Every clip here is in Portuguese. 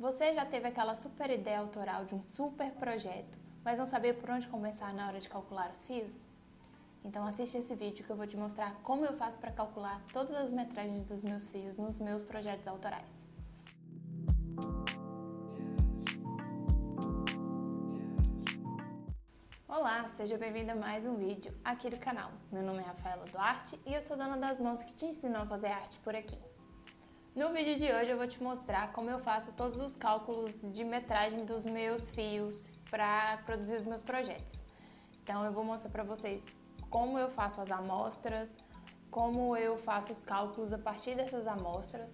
Você já teve aquela super ideia autoral de um super projeto, mas não sabia por onde começar na hora de calcular os fios? Então assiste esse vídeo que eu vou te mostrar como eu faço para calcular todas as metragens dos meus fios nos meus projetos autorais. Olá, seja bem-vindo a mais um vídeo aqui do canal. Meu nome é Rafaela Duarte e eu sou dona das mãos que te ensinam a fazer arte por aqui. No vídeo de hoje eu vou te mostrar como eu faço todos os cálculos de metragem dos meus fios para produzir os meus projetos. Então eu vou mostrar para vocês como eu faço as amostras, como eu faço os cálculos a partir dessas amostras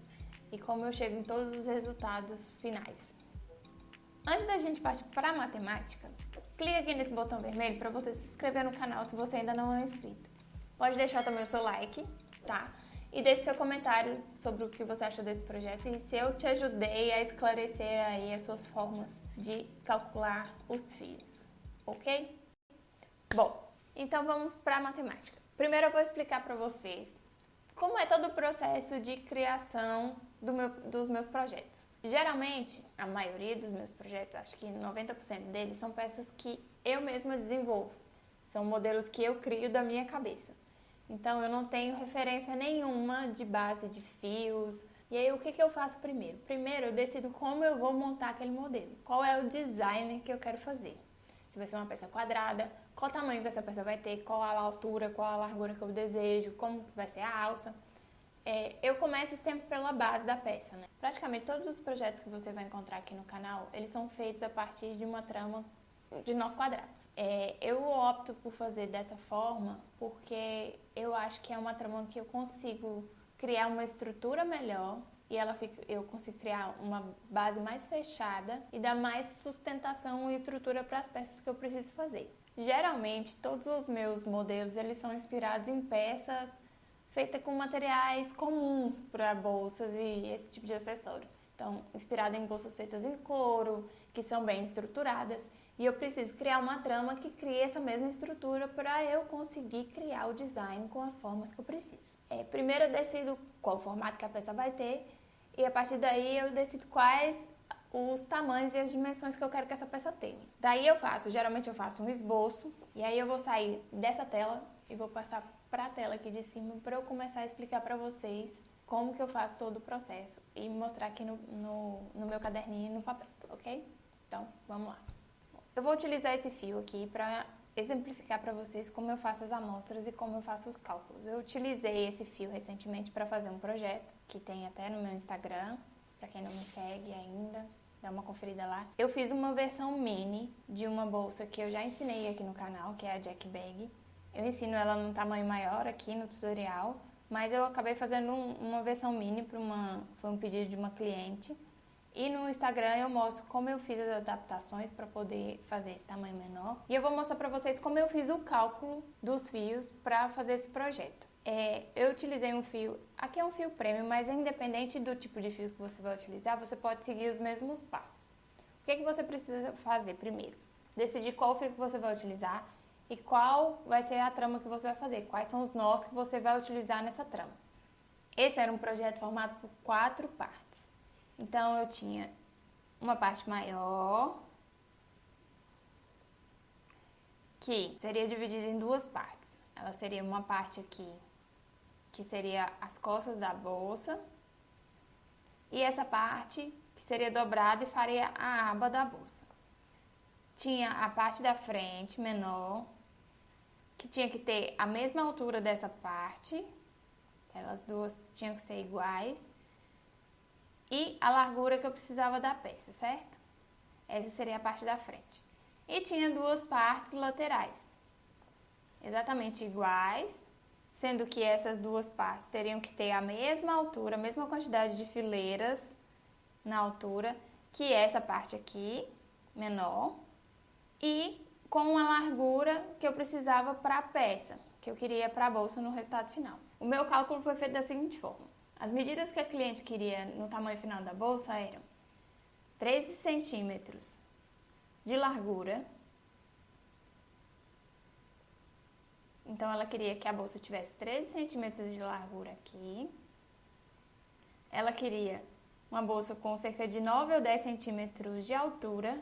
e como eu chego em todos os resultados finais. Antes da gente partir para a matemática, clica aqui nesse botão vermelho para você se inscrever no canal se você ainda não é inscrito. Pode deixar também o seu like, tá? E deixe seu comentário sobre o que você achou desse projeto e se eu te ajudei a esclarecer aí as suas formas de calcular os fios, ok? Bom, então vamos para a matemática. Primeiro eu vou explicar para vocês como é todo o processo de criação dos meus projetos. Geralmente, a maioria dos meus projetos, acho que 90% deles, são peças que eu mesma desenvolvo. São modelos que eu crio da minha cabeça. Então, eu não tenho referência nenhuma de base de fios. E aí, o que eu faço primeiro? Primeiro, eu decido como eu vou montar aquele modelo. Qual é o design que eu quero fazer. Se vai ser uma peça quadrada, qual tamanho que essa peça vai ter, qual a altura, qual a largura que eu desejo, como vai ser a alça. Eu começo sempre pela base da peça, né? Praticamente todos os projetos que você vai encontrar aqui no canal, eles são feitos a partir de uma trama de nós quadrados. Eu opto por fazer dessa forma porque eu acho que é uma trama que eu consigo criar uma estrutura melhor e eu consigo criar uma base mais fechada e dar mais sustentação e estrutura para as peças que eu preciso fazer. Geralmente, todos os meus modelos eles são inspirados em peças feitas com materiais comuns para bolsas e esse tipo de acessório. Então, inspirado em bolsas feitas em couro, que são bem estruturadas. E eu preciso criar uma trama que crie essa mesma estrutura para eu conseguir criar o design com as formas que eu preciso. Primeiro eu decido qual formato que a peça vai ter e a partir daí eu decido quais os tamanhos e as dimensões que eu quero que essa peça tenha. Daí geralmente eu faço um esboço e aí eu vou sair dessa tela e vou passar para a tela aqui de cima para eu começar a explicar para vocês como que eu faço todo o processo e mostrar aqui no meu caderninho e no papel, ok? Então, vamos lá. Eu vou utilizar esse fio aqui para exemplificar para vocês como eu faço as amostras e como eu faço os cálculos. Eu utilizei esse fio recentemente para fazer um projeto, que tem até no meu Instagram, para quem não me segue ainda, dá uma conferida lá. Eu fiz uma versão mini de uma bolsa que eu já ensinei aqui no canal, que é a Jack Bag. Eu ensino ela num tamanho maior aqui no tutorial, mas eu acabei fazendo uma versão mini foi um pedido de uma cliente. E no Instagram eu mostro como eu fiz as adaptações para poder fazer esse tamanho menor. E eu vou mostrar para vocês como eu fiz o cálculo dos fios para fazer esse projeto. Eu utilizei um fio, aqui é um fio premium, mas independente do tipo de fio que você vai utilizar, você pode seguir os mesmos passos. O que você precisa fazer primeiro? Decidir qual fio que você vai utilizar e qual vai ser a trama que você vai fazer, quais são os nós que você vai utilizar nessa trama. Esse era um projeto formado por 4 partes. Então, eu tinha uma parte maior, que seria dividida em 2 partes. Ela seria uma parte aqui, que seria as costas da bolsa, e essa parte que seria dobrada e faria a aba da bolsa. Tinha a parte da frente, menor, que tinha que ter a mesma altura dessa parte, elas duas tinham que ser iguais, e a largura que eu precisava da peça, certo? Essa seria a parte da frente. E tinha 2 partes laterais, exatamente iguais, sendo que essas 2 partes teriam que ter a mesma altura, a mesma quantidade de fileiras na altura que essa parte aqui, menor, e com a largura que eu precisava para a peça, que eu queria para a bolsa no resultado final. O meu cálculo foi feito da seguinte forma. As medidas que a cliente queria no tamanho final da bolsa eram 13 centímetros de largura. Então, ela queria que a bolsa tivesse 13 centímetros de largura aqui. Ela queria uma bolsa com cerca de 9 ou 10 centímetros de altura.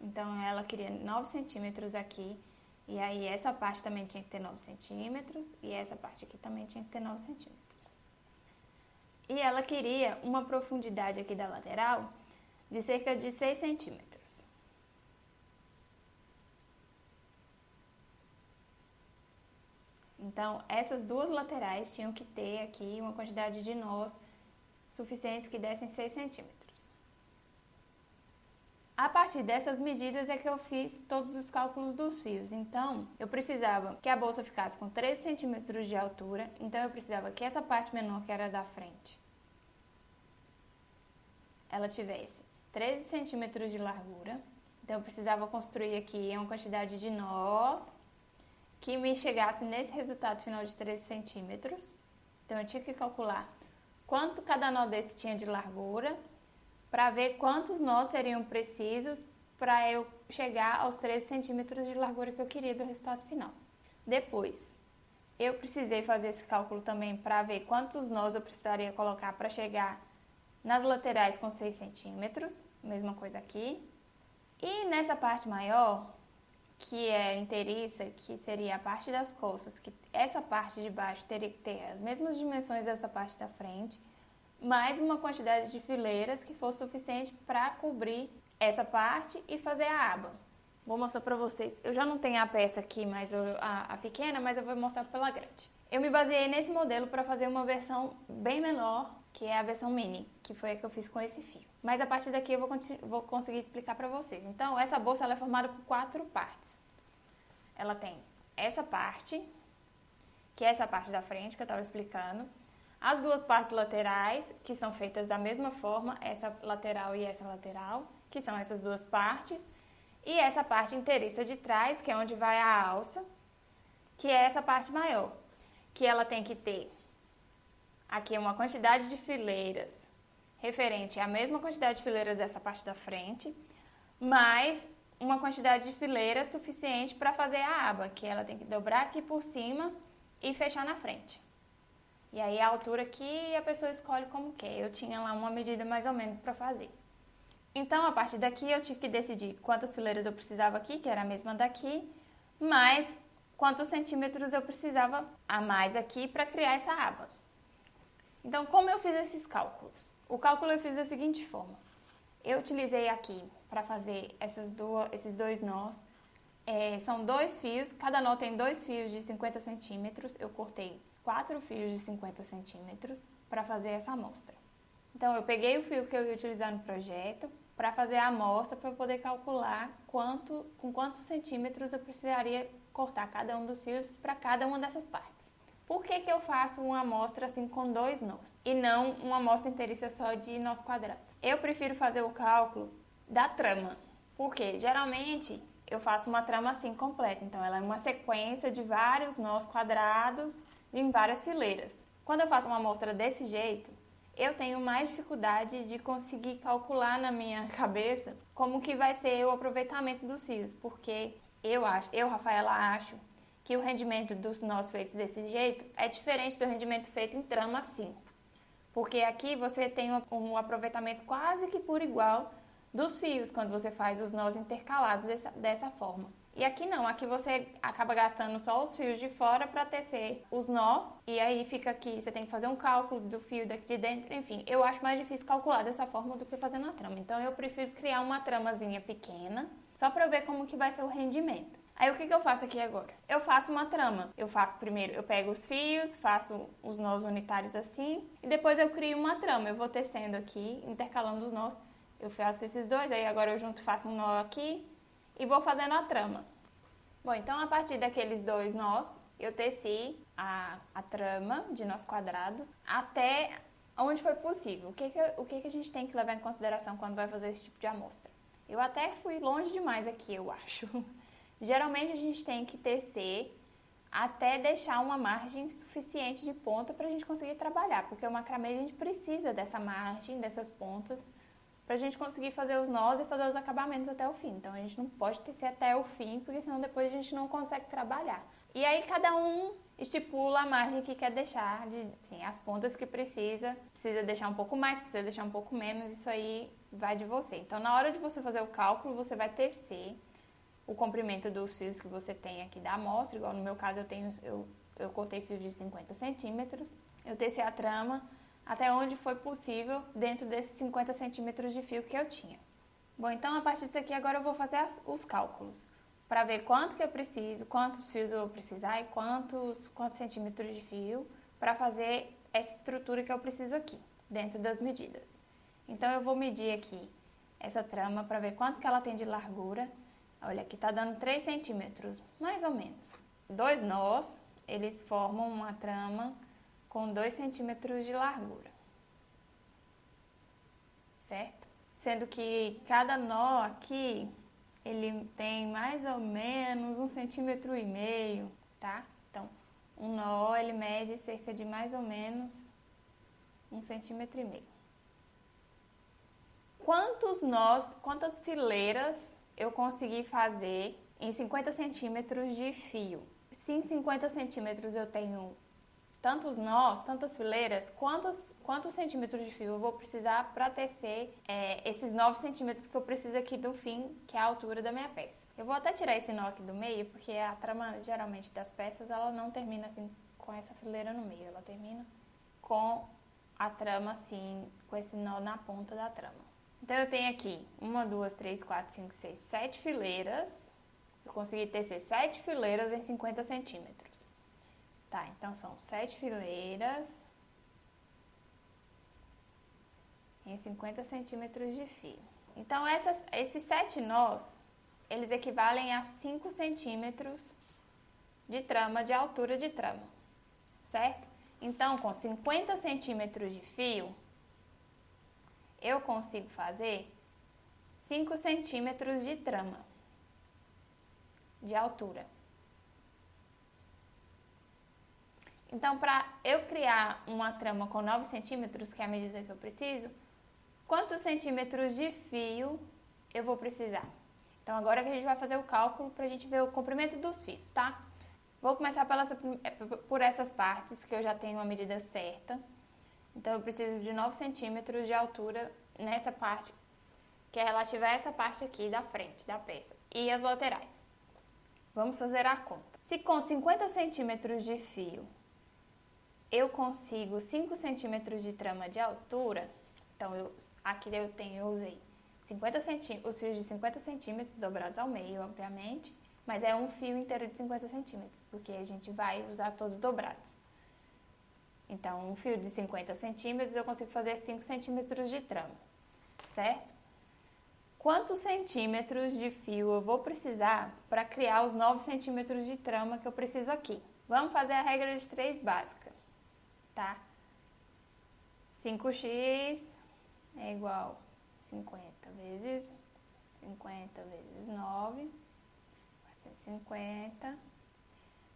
Então, ela queria 9 centímetros aqui. E aí, essa parte também tinha que ter 9 centímetros. E essa parte aqui também tinha que ter 9 centímetros. E ela queria uma profundidade aqui da lateral de cerca de 6 centímetros. Então, essas duas laterais tinham que ter aqui uma quantidade de nós suficientes que dessem 6 centímetros. A partir dessas medidas é que eu fiz todos os cálculos dos fios. Então, eu precisava que a bolsa ficasse com 13 centímetros de altura. Então, eu precisava que essa parte menor, que era da frente, ela tivesse 13 centímetros de largura. Então, eu precisava construir aqui uma quantidade de nós que me chegasse nesse resultado final de 13 centímetros. Então, eu tinha que calcular quanto cada nó desse tinha de largura para ver quantos nós seriam precisos para eu chegar aos 13 centímetros de largura que eu queria do resultado final. Depois, eu precisei fazer esse cálculo também para ver quantos nós eu precisaria colocar para chegar nas laterais com 6 centímetros, mesma coisa aqui. E nessa parte maior, que é inteiriça, que seria a parte das costas, que essa parte de baixo teria que ter as mesmas dimensões dessa parte da frente, mais uma quantidade de fileiras que fosse suficiente para cobrir essa parte e fazer a aba. Vou mostrar para vocês. Eu já não tenho a peça aqui, a pequena, mas eu vou mostrar pela grande. Eu me baseei nesse modelo para fazer uma versão bem menor, que é a versão mini, que foi a que eu fiz com esse fio. Mas a partir daqui eu vou conseguir explicar para vocês. Então, essa bolsa ela é formada por 4 partes. Ela tem essa parte, que é essa parte da frente que eu estava explicando. As duas partes laterais, que são feitas da mesma forma, essa lateral e essa lateral, que são essas duas partes. E essa parte inteiriça de trás, que é onde vai a alça, que é essa parte maior. Que ela tem que ter aqui uma quantidade de fileiras referente à mesma quantidade de fileiras dessa parte da frente, mais uma quantidade de fileiras suficiente para fazer a aba, que ela tem que dobrar aqui por cima e fechar na frente. E aí a altura que a pessoa escolhe como quer. Eu tinha lá uma medida mais ou menos para fazer. Então, a partir daqui eu tive que decidir quantas fileiras eu precisava aqui, que era a mesma daqui, mais quantos centímetros eu precisava a mais aqui para criar essa aba. Então, como eu fiz esses cálculos? O cálculo eu fiz da seguinte forma. Eu utilizei aqui para fazer esses dois nós. São 2 fios, cada nó tem 2 fios de 50 centímetros. Eu cortei 4 fios de 50 centímetros para fazer essa amostra. Então, eu peguei o fio que eu ia utilizar no projeto para fazer a amostra para poder calcular com quantos centímetros eu precisaria cortar cada um dos fios para cada uma dessas partes. Por que eu faço uma amostra assim com 2 nós e não uma amostra inteiriça só de nós quadrados? Eu prefiro fazer o cálculo da trama, porque geralmente eu faço uma trama assim completa, então ela é uma sequência de vários nós quadrados em várias fileiras. Quando eu faço uma amostra desse jeito, eu tenho mais dificuldade de conseguir calcular na minha cabeça como que vai ser o aproveitamento dos fios, porque Rafaela, acho que o rendimento dos nós feitos desse jeito é diferente do rendimento feito em trama assim. Porque aqui você tem um aproveitamento quase que por igual dos fios, quando você faz os nós intercalados dessa forma. E aqui não, aqui você acaba gastando só os fios de fora para tecer os nós, e aí fica aqui, você tem que fazer um cálculo do fio daqui de dentro, enfim. Eu acho mais difícil calcular dessa forma do que fazendo a trama. Então eu prefiro criar uma tramazinha pequena, só para eu ver como que vai ser o rendimento. Aí o que eu faço aqui agora? Eu faço uma trama. Eu faço primeiro, eu pego os fios, faço os nós unitários assim, e depois eu crio uma trama. Eu vou tecendo aqui, intercalando os nós. Eu faço esses dois, aí agora eu junto faço um nó aqui e vou fazendo a trama. Bom, então a partir daqueles 2 nós, eu teci a trama de nós quadrados até onde foi possível. O que a gente tem que levar em consideração quando vai fazer esse tipo de amostra? Eu até fui longe demais aqui, eu acho. Geralmente a gente tem que tecer até deixar uma margem suficiente de ponta para a gente conseguir trabalhar, porque o macramê a gente precisa dessa margem, dessas pontas, para a gente conseguir fazer os nós e fazer os acabamentos até o fim. Então a gente não pode tecer até o fim, porque senão depois a gente não consegue trabalhar. E aí cada um estipula a margem que quer deixar, assim, as pontas que precisa deixar um pouco mais, precisa deixar um pouco menos, isso aí vai de você. Então, na hora de você fazer o cálculo, você vai tecer o comprimento dos fios que você tem aqui da amostra, igual no meu caso eu cortei fios de 50 centímetros, eu teci a trama até onde foi possível dentro desses 50 centímetros de fio que eu tinha. Bom, então a partir disso aqui agora eu vou fazer os cálculos para ver quanto que eu preciso, quantos fios eu vou precisar e quantos centímetros de fio para fazer essa estrutura que eu preciso aqui, dentro das medidas. Então eu vou medir aqui essa trama para ver quanto que ela tem de largura. Olha, aqui tá dando 3 centímetros, mais ou menos. 2 nós, eles formam uma trama com 2 centímetros de largura, certo? Sendo que cada nó aqui, ele tem mais ou menos 1,5 centímetros, tá? Então, um nó, ele mede cerca de mais ou menos 1,5 centímetros. Quantos nós, quantas fileiras eu consegui fazer em 50 centímetros de fio? Se em 50 centímetros eu tenho tantos nós, tantas fileiras, quantos centímetros de fio eu vou precisar para tecer esses 9 centímetros que eu preciso aqui do fim, que é a altura da minha peça. Eu vou até tirar esse nó aqui do meio, porque a trama, geralmente, das peças, ela não termina assim com essa fileira no meio, ela termina com a trama assim, com esse nó na ponta da trama. Então, eu tenho aqui 1, 2, 3, 4, 5, 6, 7 fileiras. Eu consegui tecer 7 fileiras em 50 centímetros. Tá, então são 7 fileiras em 50 centímetros de fio. Então, esses 7 nós, eles equivalem a 5 centímetros de trama, de altura de trama, certo? Então, com 50 centímetros de fio, eu consigo fazer 5 centímetros de trama de altura. Então, para eu criar uma trama com 9 centímetros, que é a medida que eu preciso, quantos centímetros de fio eu vou precisar? Então, agora que a gente vai fazer o cálculo para a gente ver o comprimento dos fios, tá? Vou começar por essas partes, que eu já tenho a medida certa. Então, eu preciso de 9 centímetros de altura nessa parte, que é relativa a essa parte aqui da frente da peça. E as laterais. Vamos fazer a conta. Se com 50 centímetros de fio eu consigo 5 centímetros de trama de altura, então aqui eu usei 50 os fios de 50 centímetros dobrados ao meio, obviamente, mas é um fio inteiro de 50 centímetros, porque a gente vai usar todos dobrados. Então, um fio de 50 centímetros eu consigo fazer 5 centímetros de trama, certo? Quantos centímetros de fio eu vou precisar para criar os 9 centímetros de trama que eu preciso aqui? Vamos fazer a regra de 3 básica, tá? 5x é igual a 50 vezes 9, 450.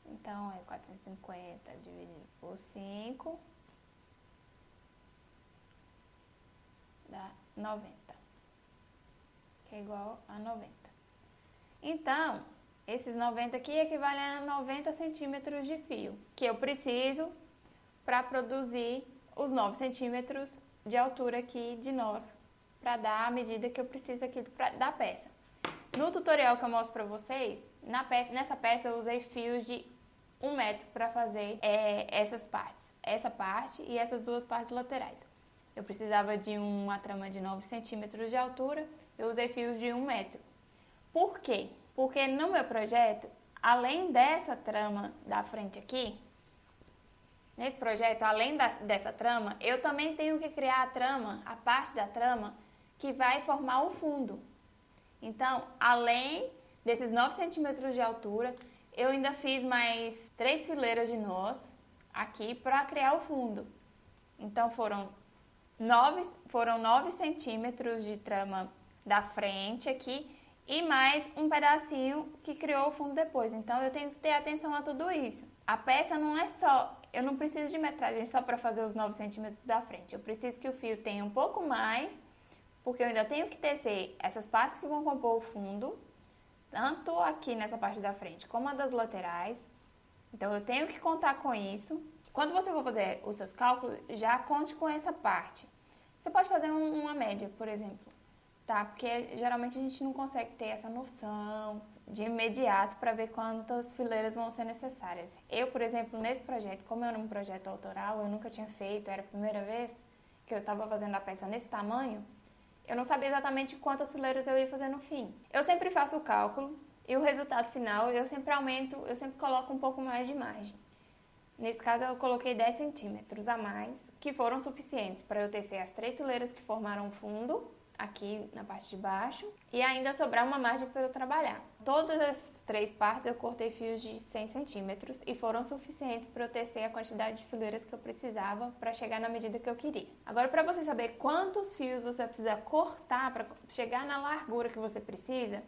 Então, é 450 dividido por 5 dá 90, que é igual a 90. Então, esses 90 aqui equivalem a 90 centímetros de fio, que eu preciso para produzir os 9 centímetros de altura aqui de nós, para dar a medida que eu preciso aqui da peça. No tutorial que eu mostro para vocês, nessa peça eu usei fios de 1 metro para fazer essas partes, essa parte e essas duas partes laterais. Eu precisava de uma trama de 9 centímetros de altura, eu usei fios de 1 metro. Por quê? Porque no meu projeto, além dessa trama da frente aqui, nesse projeto, além dessa trama, eu também tenho que criar a trama, a parte da trama, que vai formar o fundo. Então, além desses 9 centímetros de altura, eu ainda fiz mais 3 fileiras de nós aqui para criar o fundo. Então, foram 9 centímetros de trama da frente aqui e mais um pedacinho que criou o fundo depois. Então, eu tenho que ter atenção a tudo isso. A peça não é só... Eu não preciso de metragem só para fazer os 9 centímetros da frente. Eu preciso que o fio tenha um pouco mais, porque eu ainda tenho que tecer essas partes que vão compor o fundo, tanto aqui nessa parte da frente como a das laterais, Então, eu tenho que contar com isso. Quando você for fazer os seus cálculos, já conte com essa parte. Você pode fazer uma média, por exemplo, tá? Porque geralmente a gente não consegue ter essa noção de imediato para ver quantas fileiras vão ser necessárias. Eu, por exemplo, nesse projeto, como é um projeto autoral, eu nunca tinha feito, era a primeira vez que eu estava fazendo a peça nesse tamanho, eu não sabia exatamente quantas fileiras eu ia fazer no fim. Eu sempre faço o cálculo e o resultado final eu sempre aumento, eu sempre coloco um pouco mais de margem. Nesse caso eu coloquei 10 centímetros a mais, que foram suficientes para eu tecer as 3 fileiras que formaram o fundo, aqui na parte de baixo, e ainda sobrar uma margem para eu trabalhar. Todas essas 3 partes eu cortei fios de 100 centímetros e foram suficientes para eu tecer a quantidade de fileiras que eu precisava para chegar na medida que eu queria. Agora, para você saber quantos fios você precisa cortar para chegar na largura que você precisa,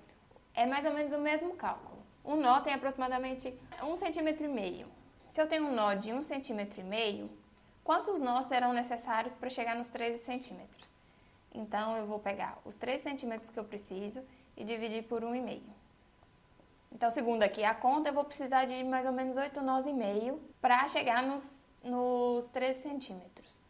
é mais ou menos o mesmo cálculo. Um nó tem aproximadamente 1,5 centímetros. Se eu tenho um nó de 1,5 centímetros, quantos nós serão necessários para chegar nos 13 centímetros? Então, eu vou pegar os 3 centímetros que eu preciso e dividir por 1,5. Então, segundo aqui a conta, eu vou precisar de mais ou menos 8 nós e meio para chegar nos 13 centímetros.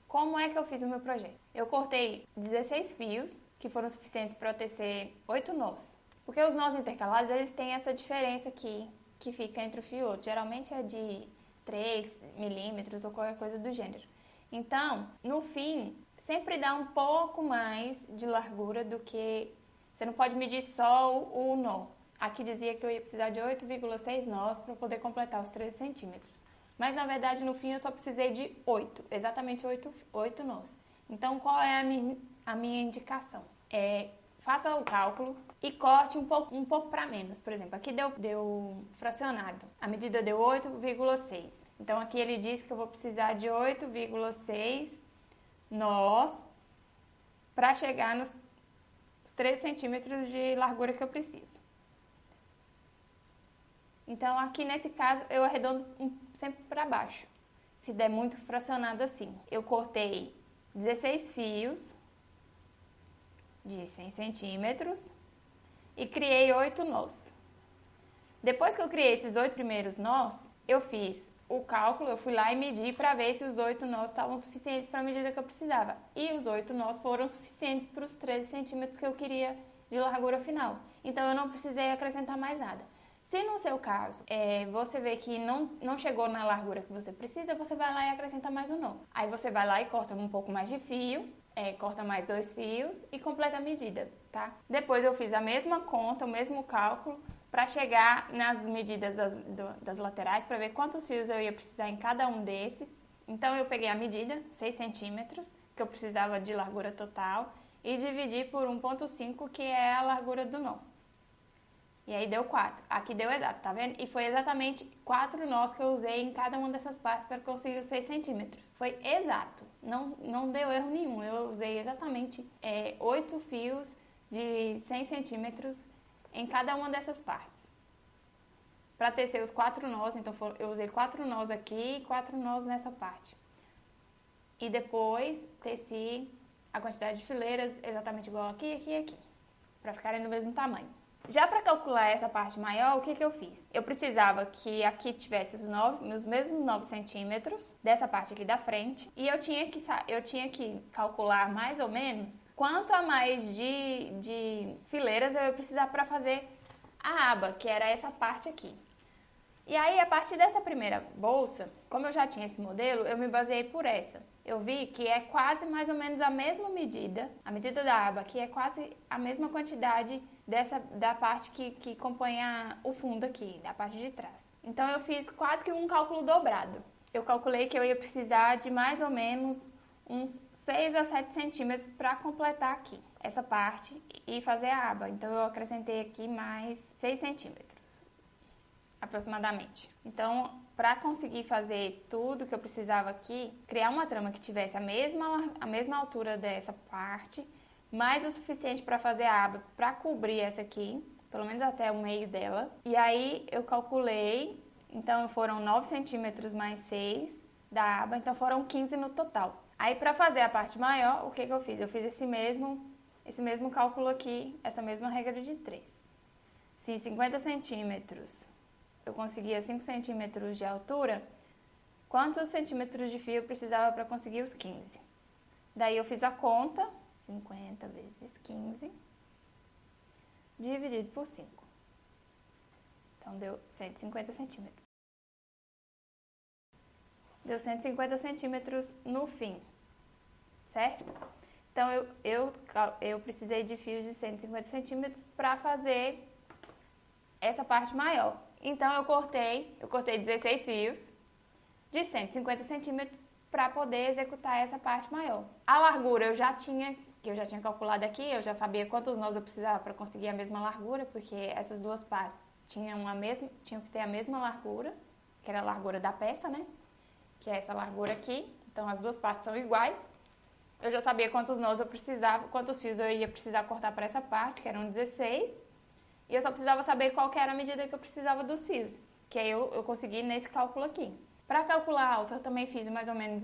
Como é que eu fiz o meu projeto? Eu cortei 16 fios, que foram suficientes para eu tecer 8 nós. Porque os nós intercalados, eles têm essa diferença aqui, que fica entre o fio e o outro. Geralmente é de 3 milímetros ou qualquer coisa do gênero. Então, no fim, sempre dá um pouco mais de largura do que... Você não pode medir só o nó. Aqui dizia que eu ia precisar de 8,6 nós para poder completar os 13 centímetros. Mas, na verdade, no fim, eu só precisei de 8. Exatamente 8 nós. Então, qual é a minha indicação? Faça o cálculo e corte um pouco para menos. Por exemplo, aqui deu fracionado. A medida deu 8,6. Então, aqui ele diz que eu vou precisar de 8,6 nós para chegar nos 13 centímetros de largura que eu preciso. Então, aqui nesse caso, eu arredondo sempre para baixo. Se der muito fracionado assim. Eu cortei 16 fios de 100 centímetros e criei 8 nós. Depois que eu criei esses 8 primeiros nós, eu fiz o cálculo, eu fui lá e medi para ver se os 8 nós estavam suficientes para a medida que eu precisava. E os 8 nós foram suficientes para os 13 centímetros que eu queria de largura final. Então, eu não precisei acrescentar mais nada. Se no seu caso, você vê que não chegou na largura que você precisa, você vai lá e acrescenta mais um nó. Aí você vai lá e corta um pouco mais de fio, corta mais 2 fios e completa a medida, tá? Depois eu fiz a mesma conta, o mesmo cálculo, para chegar nas medidas das laterais, para ver quantos fios eu ia precisar em cada um desses. Então eu peguei a medida, 6 centímetros, que eu precisava de largura total, e dividi por 1,5, que é a largura do nó. E aí deu 4. Aqui deu exato, tá vendo? E foi exatamente 4 nós que eu usei em cada uma dessas partes para conseguir os 6 centímetros. Foi exato. Não deu erro nenhum. Eu usei exatamente 8 fios de 100 centímetros em cada uma dessas partes. Para tecer os 4 nós, então eu usei 4 nós aqui e 4 nós nessa parte. E depois teci a quantidade de fileiras exatamente igual aqui, aqui e aqui. Para ficarem do mesmo tamanho. Já para calcular essa parte maior, o que eu fiz? Eu precisava que aqui tivesse os mesmos 9 centímetros dessa parte aqui da frente. E eu tinha que calcular mais ou menos quanto a mais de fileiras eu ia precisar para fazer a aba, que era essa parte aqui. E aí, a partir dessa primeira bolsa, como eu já tinha esse modelo, eu me baseei por essa. Eu vi que é quase mais ou menos a mesma medida, a medida da aba aqui é quase a mesma quantidade da parte que compõe o fundo aqui, da parte de trás. Então, eu fiz quase que um cálculo dobrado. Eu calculei que eu ia precisar de mais ou menos uns 6 a 7 centímetros para completar aqui, essa parte, e fazer a aba. Então, eu acrescentei aqui mais 6 centímetros. Aproximadamente. Então, para conseguir fazer tudo que eu precisava aqui, criar uma trama que tivesse a mesma altura dessa parte, mais o suficiente para fazer a aba, para cobrir essa aqui, pelo menos até o meio dela. E aí, eu calculei, então foram 9 centímetros mais 6 da aba, então foram 15 no total. Aí, para fazer a parte maior, o que eu fiz? Eu fiz esse mesmo cálculo aqui, essa mesma regra de 3. Se 50 centímetros eu conseguia 5 centímetros de altura, quantos centímetros de fio eu precisava para conseguir os 15? Daí eu fiz a conta, 50 vezes 15, dividido por 5. Então deu 150 centímetros. Deu 150 centímetros no fim, certo? Então eu precisei de fios de 150 centímetros para fazer essa parte maior. Então eu cortei 16 fios de 150 centímetros para poder executar essa parte maior. A largura eu já tinha calculado aqui, eu já sabia quantos nós eu precisava para conseguir a mesma largura, porque essas duas partes tinham que ter a mesma largura, que era a largura da peça, né? Que é essa largura aqui. Então as duas partes são iguais. Eu já sabia quantos nós eu precisava, quantos fios eu ia precisar cortar para essa parte, que eram 16. E eu só precisava saber qual que era a medida que eu precisava dos fios, que aí eu consegui nesse cálculo aqui. Para calcular a alça, eu também fiz mais ou menos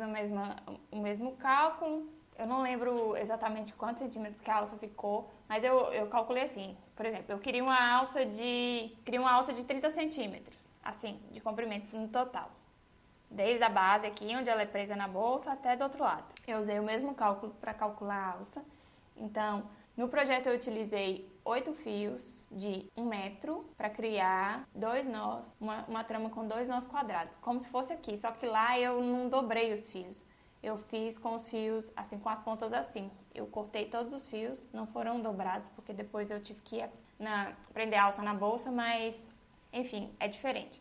o mesmo cálculo. Eu não lembro exatamente quantos centímetros que a alça ficou, mas eu calculei assim. Por exemplo, eu queria uma alça de 30 centímetros, assim, de comprimento no total. Desde a base aqui, onde ela é presa na bolsa, até do outro lado. Eu usei o mesmo cálculo para calcular a alça. Então, no projeto eu utilizei 8 fios de 1 metro para criar 2 nós, uma trama com 2 nós quadrados, como se fosse aqui, só que lá eu não dobrei os fios. Eu fiz com os fios, assim, com as pontas assim. Eu cortei todos os fios, não foram dobrados, porque depois eu tive que prender a alça na bolsa, mas, enfim, é diferente.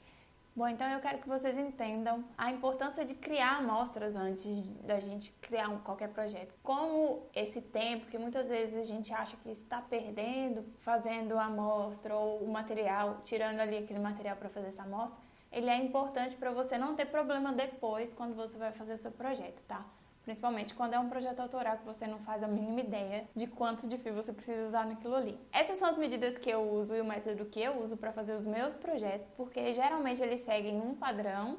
Bom, então eu quero que vocês entendam a importância de criar amostras antes da gente criar qualquer projeto. Como esse tempo que muitas vezes a gente acha que está perdendo fazendo a amostra ou o material, tirando ali aquele material para fazer essa amostra, ele é importante para você não ter problema depois quando você vai fazer o seu projeto, tá? Principalmente quando é um projeto autoral que você não faz a mínima ideia de quanto de fio você precisa usar naquilo ali. Essas são as medidas que eu uso e o método que eu uso para fazer os meus projetos, porque geralmente eles seguem um padrão.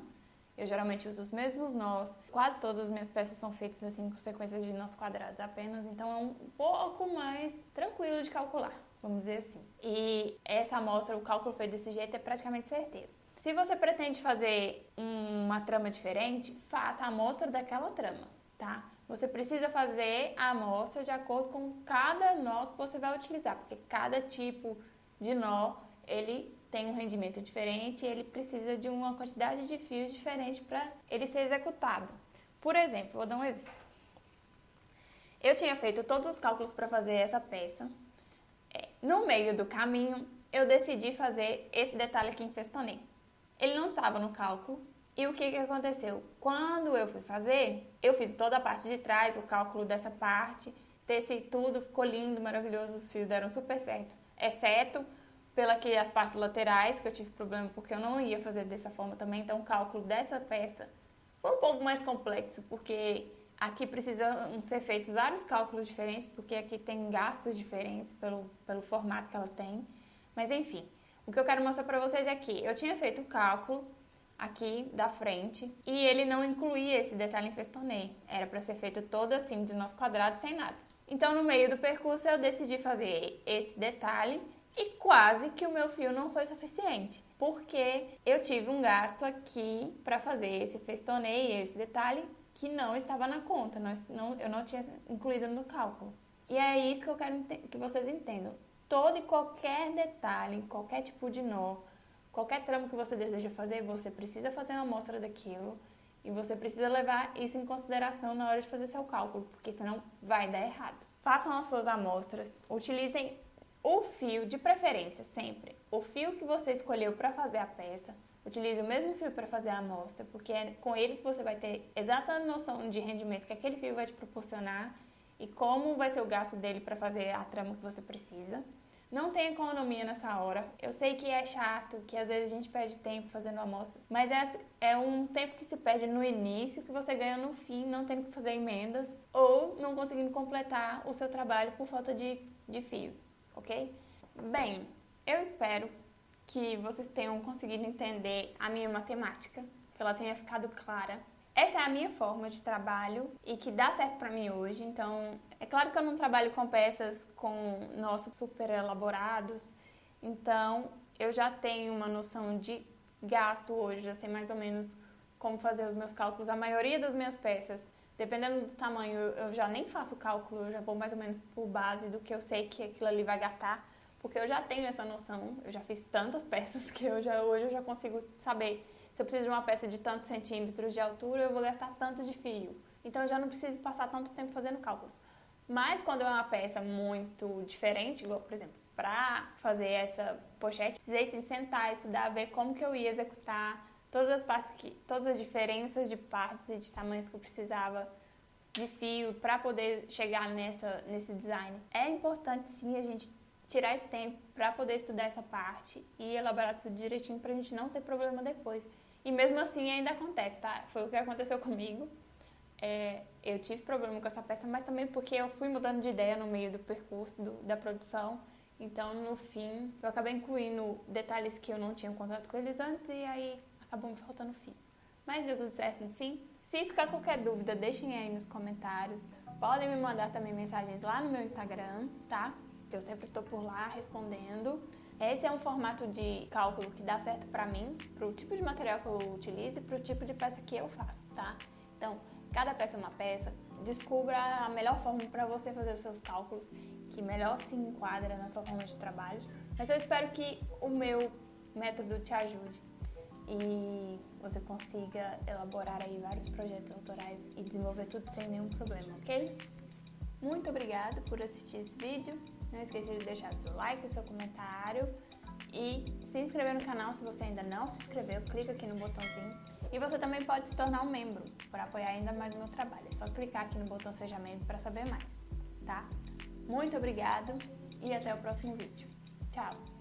Eu geralmente uso os mesmos nós. Quase todas as minhas peças são feitas assim com sequências de nós quadrados apenas, então é um pouco mais tranquilo de calcular, vamos dizer assim. E essa amostra, o cálculo feito desse jeito é praticamente certeiro. Se você pretende fazer uma trama diferente, faça a amostra daquela trama. Tá? Você precisa fazer a amostra de acordo com cada nó que você vai utilizar, porque cada tipo de nó, ele tem um rendimento diferente e ele precisa de uma quantidade de fios diferente para ele ser executado. Por exemplo, vou dar um exemplo. Eu tinha feito todos os cálculos para fazer essa peça. No meio do caminho, eu decidi fazer esse detalhe aqui em festonê. Ele não estava no cálculo. E o que aconteceu? Quando eu fui fazer, eu fiz toda a parte de trás, o cálculo dessa parte, teci tudo, ficou lindo, maravilhoso, os fios deram super certo, exceto as partes laterais, que eu tive problema porque eu não ia fazer dessa forma também, então o cálculo dessa peça foi um pouco mais complexo, porque aqui precisam ser feitos vários cálculos diferentes, porque aqui tem gastos diferentes pelo formato que ela tem, mas enfim, o que eu quero mostrar pra vocês é que eu tinha feito o cálculo aqui da frente e ele não incluía esse detalhe em festonê. Era para ser feito todo assim de nós quadrados sem nada. Então no meio do percurso eu decidi fazer esse detalhe e quase que o meu fio não foi suficiente, porque eu tive um gasto aqui para fazer esse festonê e esse detalhe que não estava na conta, eu não tinha incluído no cálculo. E é isso que eu quero que vocês entendam. Todo e qualquer detalhe, qualquer tipo de nó, qualquer tramo que você deseja fazer, você precisa fazer uma amostra daquilo e você precisa levar isso em consideração na hora de fazer seu cálculo, porque senão vai dar errado. Façam as suas amostras, utilizem o fio, de preferência sempre, o fio que você escolheu para fazer a peça, utilize o mesmo fio para fazer a amostra, porque é com ele que você vai ter exata noção de rendimento que aquele fio vai te proporcionar e como vai ser o gasto dele para fazer a trama que você precisa. Não tem economia nessa hora. Eu sei que é chato, que às vezes a gente perde tempo fazendo amostras, mas é um tempo que se perde no início, que você ganha no fim, não tendo que fazer emendas ou não conseguindo completar o seu trabalho por falta de fio, ok? Bem, eu espero que vocês tenham conseguido entender a minha matemática, que ela tenha ficado clara. Essa é a minha forma de trabalho e que dá certo pra mim hoje, então é claro que eu não trabalho com peças com nossos super elaborados, então eu já tenho uma noção de gasto hoje, já sei mais ou menos como fazer os meus cálculos. A maioria das minhas peças, dependendo do tamanho, eu já nem faço cálculo, eu já vou mais ou menos por base do que eu sei que aquilo ali vai gastar, porque eu já tenho essa noção, eu já fiz tantas peças que hoje eu já consigo saber. Se eu preciso de uma peça de tantos centímetros de altura, eu vou gastar tanto de fio. Então eu já não preciso passar tanto tempo fazendo cálculos. Mas quando é uma peça muito diferente, igual, por exemplo, para fazer essa pochete, precisei sim sentar, estudar, ver como que eu ia executar todas as partes todas as diferenças de partes e de tamanhos que eu precisava de fio para poder chegar nesse design. É importante sim a gente tirar esse tempo para poder estudar essa parte e elaborar tudo direitinho para a gente não ter problema depois. E mesmo assim ainda acontece, tá? Foi o que aconteceu comigo. Eu tive problema com essa peça, mas também porque eu fui mudando de ideia no meio do percurso da produção. Então, no fim, eu acabei incluindo detalhes que eu não tinha contato com eles antes e aí acabou me faltando fio. Mas deu tudo certo no fim. Se ficar qualquer dúvida, deixem aí nos comentários. Podem me mandar também mensagens lá no meu Instagram, tá? Que eu sempre tô por lá respondendo. Esse é um formato de cálculo que dá certo pra mim, pro tipo de material que eu utilizo e pro tipo de peça que eu faço, tá? Então, cada peça é uma peça. Descubra a melhor forma para você fazer os seus cálculos, que melhor se enquadra na sua forma de trabalho. Mas eu espero que o meu método te ajude e você consiga elaborar aí vários projetos autorais e desenvolver tudo sem nenhum problema, ok? Muito obrigada por assistir esse vídeo. Não esqueça de deixar o seu like, o seu comentário e se inscrever no canal se você ainda não se inscreveu. Clica aqui no botãozinho. E você também pode se tornar um membro para apoiar ainda mais o meu trabalho. É só clicar aqui no botão Seja Membro para saber mais, tá? Muito obrigada e até o próximo vídeo. Tchau!